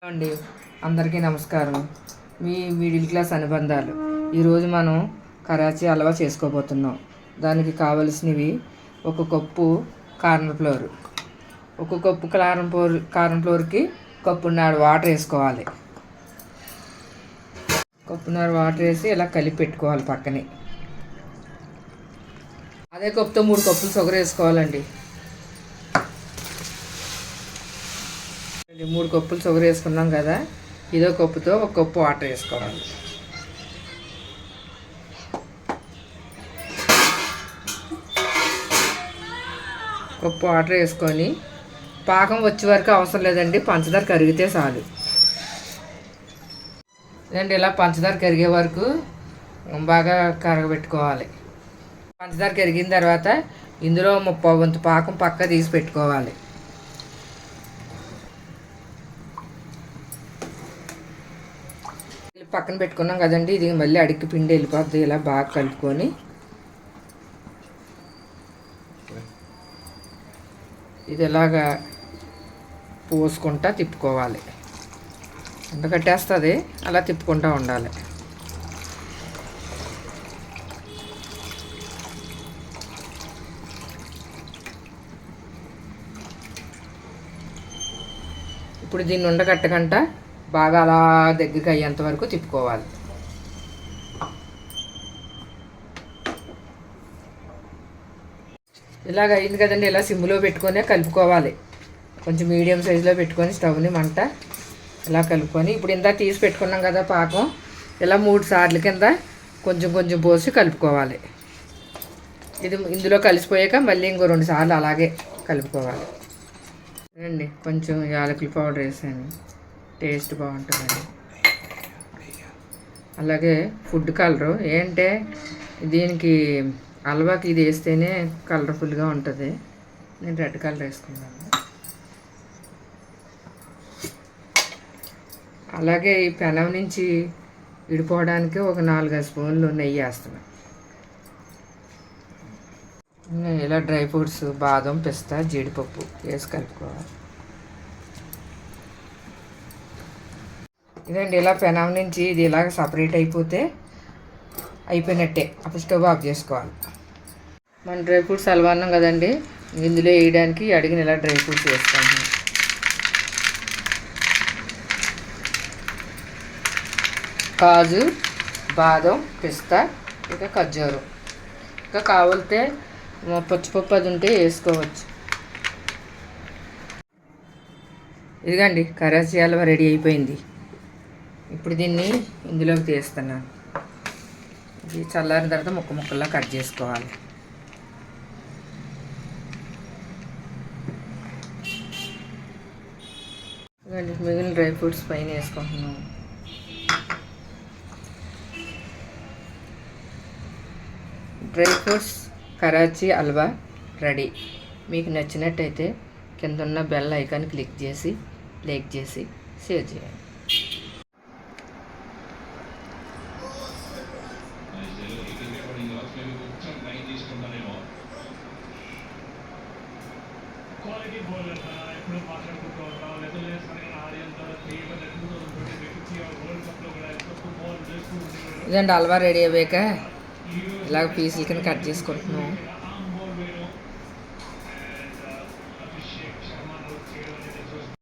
అండి, అందరికీ నమస్కారం. మీ మిడిల్ క్లాస్ అనుబంధాలు. ఈరోజు మనం కరాచీ హల్వా చేసుకోబోతున్నాం. దానికి కావలసినవి ఒక కప్పు కార్న్ఫ్లోర్, ఒక కప్పు కార్న్ఫ్లోర్కి కప్పున్నర వాటర్ వేసుకోవాలి. కప్పున్నర వాటర్ వేసి ఇలా కలిపి పెట్టుకోవాలి పక్కనే. అదే కప్పుతో 3 కప్పులు షుగర్ వేసుకోవాలండి. 3 కప్పులు షుగర్ వేసుకున్నాం కదా, ఇదో కప్పుతో 1 కప్పు వాటర్ వేసుకోవాలి. కప్పు వాటర్ వేసుకొని పాకం వచ్చే వరకు అవసరం లేదండి, పంచదార కరిగితే చాలు. ఇదండి, ఇలా పంచదార కరిగే వరకు బాగా కరగబెట్టుకోవాలి. పంచదార కరిగిన తర్వాత ఇందులో 30 వంతు పాకం పక్క తీసి పెట్టుకోవాలి. పక్కన పెట్టుకున్నాం కదండి, ఇది మళ్ళీ అడిగి పిండి వెళ్ళిపోద్ది. ఇలా బాగా కలుపుకొని ఇది ఇలాగా పోసుకుంటా తిప్పుకోవాలి. కట్టేస్తుంది, అలా తిప్పుకుంటూ ఉండాలి. ఇప్పుడు దీన్ని ఉండకట్టకుండా బాగా అలా దగ్గరికి అయ్యేంత వరకు తిప్పుకోవాలి. ఇలాగ అయింది కదండి, ఇలా సిమ్లో పెట్టుకొని కలుపుకోవాలి. కొంచెం మీడియం సైజులో పెట్టుకొని స్టవ్ని మంట ఇలా కలుపుకొని, ఇప్పుడు ఇందా తీసి పెట్టుకున్నాం కదా పాకం, ఇలా 3 సార్లు కింద కొంచెం కొంచెం పోసి కలుపుకోవాలి. ఇది ఇందులో కలిసిపోయాక మళ్ళీ ఇంకో 2 సార్లు అలాగే కలుపుకోవాలి. అండి, కొంచెం యాలకుల పౌడర్ వేసాను, టేస్ట్ బాగుంటుందండి. అలాగే ఫుడ్ కలరు ఏంటంటే దీనికి హల్వాకి ఇది వేస్తేనే కలర్ఫుల్గా ఉంటుంది. నేను రెడ్ కలర్ వేసుకున్నాను. అలాగే ఈ పెనం నుంచి విడిపోవడానికి ఒక 4-5 స్పూన్లు నెయ్యి వేస్తున్నాను. ఇలా డ్రై ఫ్రూట్స్ బాదం, పిస్తా, జీడిపప్పు వేసి కలుపుకోవాలి. ఇదండి, ఇలా పెనం నుంచి ఇది ఇలాగ సపరేట్ అయిపోయినట్టే. అప్పుడు స్టవ్ ఆఫ్ చేసుకోవాలి. మన డ్రై ఫ్రూట్స్ హల్వా అన్నాం కదండి, ఇందులో వేయడానికి అడిగిన ఇలా డ్రై ఫ్రూట్స్ వేసుకుంటాం. కాజు, బాదం, పిస్తా, ఇంకా ఖర్జూరం, ఇంకా కావాలితే పచ్చిపప్పు అది ఉంటే వేసుకోవచ్చు. ఇదిగండి, కరాచీ హల్వా రెడీ అయిపోయింది. ఇప్పుడు దీన్ని ఇందులోకి తీస్తున్నాను. ఇది చల్లారిన తర్వాత ముక్కల్లా కట్ చేసుకోవాలి. మిగిలిన డ్రై ఫ్రూట్స్ పైన వేసుకుంటున్నాను. Dry fruits Karachi halwa ready. మీకు నచ్చినట్టయితే కింద ఉన్న బెల్ ఐకాన్ క్లిక్ చేసి లైక్ చేసి షేర్ చేయండి. ఇదండి, హల్వా రెడీ అయ్యాక ఇలాగ పీసుల కింద కట్ చేసుకుంటున్నాం.